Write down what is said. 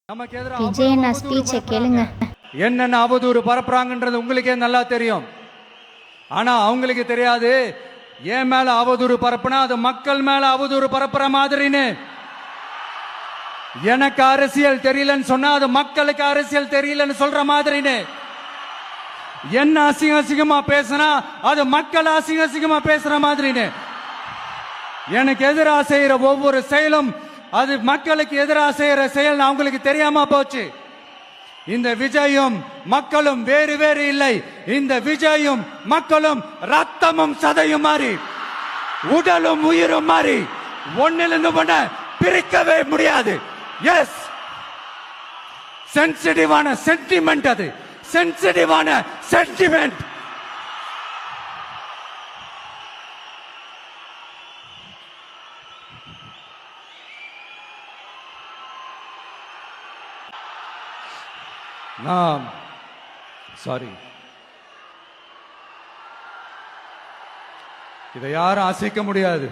விஜயண்ணா ஸ்பீச்சை கேளுங்க. என்னென்ன அவதூறு பரப்புறாங்கன்றது உங்களுக்கே நல்லா தெரியும். ஆனா அவங்களுக்கு தெரியாது என் மேல அவதூறு பரப்புனா அது மக்கள் மேல அவதூறு பரப்புற மாதிரின்னு. எனக்கு அரசியல் தெரியலன்னு சொன்னா அது மக்களுக்கு அரசியல் தெரியலன்னு சொல்ற மாதிரின்னு. என்ன அசிங்க அசிங்கமா பேசினா அது மக்கள் அசிங்க அசிங்கமா பேசுற மாதிரின்னு. எனக்கு எதிராக செய்யற ஒவ்வொரு செயலும் அது மக்களுக்கு எதிராக செய்யற செயல் அவங்களுக்கு தெரியாம போச்சு. இந்த விஜயும் மக்களும் வேறு வேறு இல்லை. இந்த விஜயும் மக்களும் ரத்தமும் சதையும் மாறி உடலும் உயிரும் மாறி ஒன்னிலிருந்து ஒண்ண பிரிக்கவே முடியாது. எஸ், சென்சிட்டிவான சென்டிமெண்ட், அது சென்சிட்டிவான சென்டிமெண்ட். சாரி, இதை யாரும் அசைக்க முடியாது.